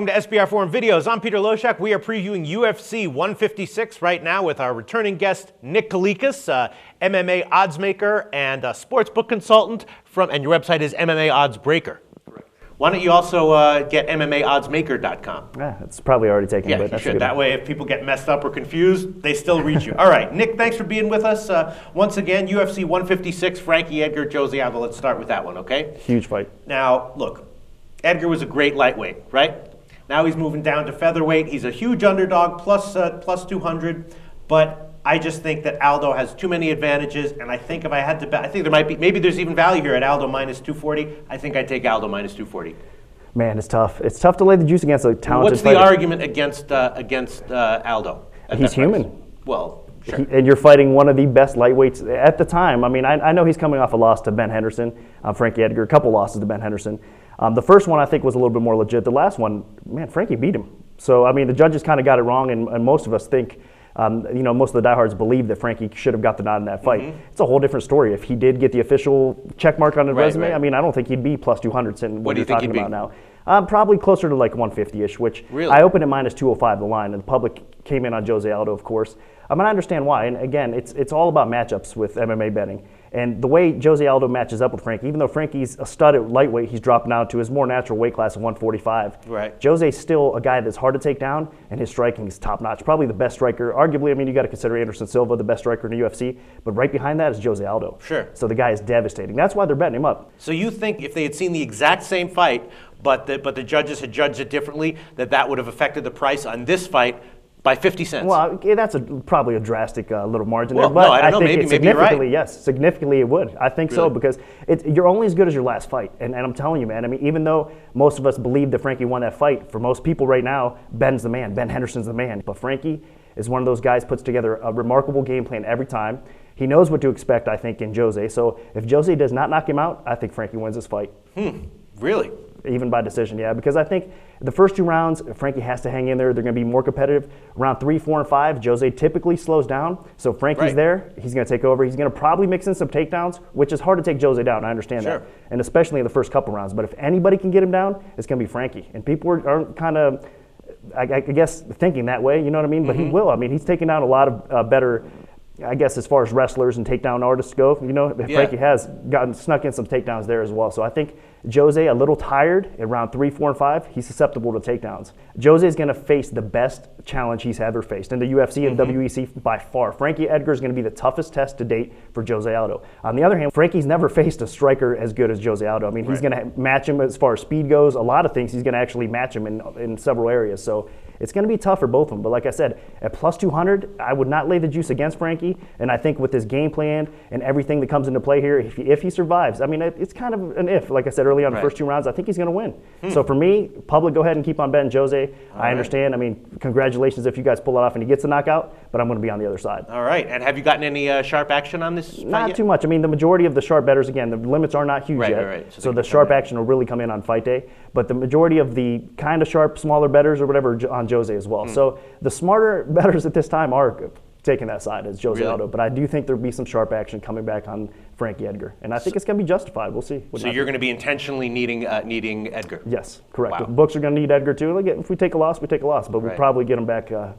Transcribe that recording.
Welcome to SBRForum Videos. I'm Peter Loshak. We are previewing UFC 156 right now with our returning guest, Nick Kalikas, MMA oddsmaker and sportsbook consultant and your website is MMA Oddsbreaker. Why don't you also get MMAoddsmaker.com? Yeah, it's probably already taken. Yeah, but you that's should. good. That way, if people get messed up or confused, they still reach you. All right, Nick, thanks for being with us. Once again, UFC 156, Frankie Edgar, Jose Aldo. Let's start with that one, okay? Huge fight. Now, look, Edgar was a great lightweight, right? Now he's moving down to featherweight. He's a huge underdog, plus 200. But I just think that Aldo has too many advantages. And I think if I had to bet, I think there might be, maybe there's even value here at Aldo minus 240. I think I'd take Aldo minus 240. Man, it's tough. It's tough to lay the juice against a talented What's fighter. the argument against Aldo? He's human. Well, sure. And you're fighting one of the best lightweights at the time. I mean, I know he's coming off a loss to Ben Henderson, Frankie Edgar, a couple losses to Ben Henderson. The first one I think was a little bit more legit. The last one, man, Frankie beat him. So, I mean, the judges kind of got it wrong, and most of us think, most of the diehards believe that Frankie should have got the nod in that fight. Mm-hmm. It's a whole different story. If he did get the official check mark on his resume, right. I mean, I don't think he'd be plus 200 in what you're talking about now. Probably closer to like 150-ish, which really? I opened at minus 205, the line, and the public came in on Jose Aldo, of course. I mean, I understand why, and again, it's all about matchups with MMA betting. And the way Jose Aldo matches up with Frankie, even though Frankie's a stud at lightweight, he's dropping down to his more natural weight class of 145. Right. Jose's still a guy that's hard to take down, and his striking is top-notch. Probably the best striker. Arguably, I mean, you got to consider Anderson Silva the best striker in the UFC, but right behind that is Jose Aldo. Sure. So the guy is devastating. That's why they're betting him up. So you think if they had seen the exact same fight, but the judges had judged it differently, that would have affected the price on this fight by 50 cents? Well, that's probably a drastic little margin there. But no, I don't know. Maybe significantly, you're right. Yes, significantly it would. I think so, because you're only as good as your last fight. And I'm telling you, man, I mean, even though most of us believe that Frankie won that fight, for most people right now, Ben's the man. Ben Henderson's the man. But Frankie is one of those guys puts together a remarkable game plan every time. He knows what to expect, I think, in Jose. So if Jose does not knock him out, I think Frankie wins this fight. Really? Even by decision, yeah, because I think the first two rounds, Frankie has to hang in there. They're going to be more competitive. Round 3, 4, and 5, Jose typically slows down. So Frankie's there. He's going to take over. He's going to probably mix in some takedowns, which is hard to take Jose down. I understand that. And especially in the first couple rounds. But if anybody can get him down, it's going to be Frankie. And people are kind of, I guess, thinking that way. You know what I mean? But he will. I mean, he's taken down a lot of better, I guess, as far as wrestlers and takedown artists go. You know, Frankie has snuck in some takedowns there as well. So I think Jose, a little tired at round 3, 4, and 5, he's susceptible to takedowns. Jose is going to face the best challenge he's ever faced in the UFC and WEC by far. Frankie Edgar is going to be the toughest test to date for Jose Aldo. On the other hand, Frankie's never faced a striker as good as Jose Aldo. I mean, he's going to match him as far as speed goes. A lot of things he's going to actually match him in several areas. So it's going to be tough for both of them. But like I said, at plus 200, I would not lay the juice against Frankie. And I think with his game plan and everything that comes into play here, if he survives, I mean, it's kind of an if. Like I said early on, the first 2 rounds, I think he's going to win. So for me, public, go ahead and keep on betting Jose. I understand. I mean, congratulations if you guys pull it off and he gets a knockout, but I'm going to be on the other side. All right. And have you gotten any sharp action on this fight Not too much. I mean, the majority of the sharp bettors, again, the limits are not huge yet. So the sharp action will really come in on fight day. But the majority of the kind of sharp, smaller bettors or whatever on Jose as well. So the smarter bettors at this time are taking that side as Jose Aldo. But I do think there'll be some sharp action coming back on Frankie Edgar. And I think it's going to be justified. We'll see. So you're going to be intentionally needing Edgar? Yes, correct. Wow. The books are going to need Edgar too. If we take a loss, we take a loss. But we'll probably get him back eventually.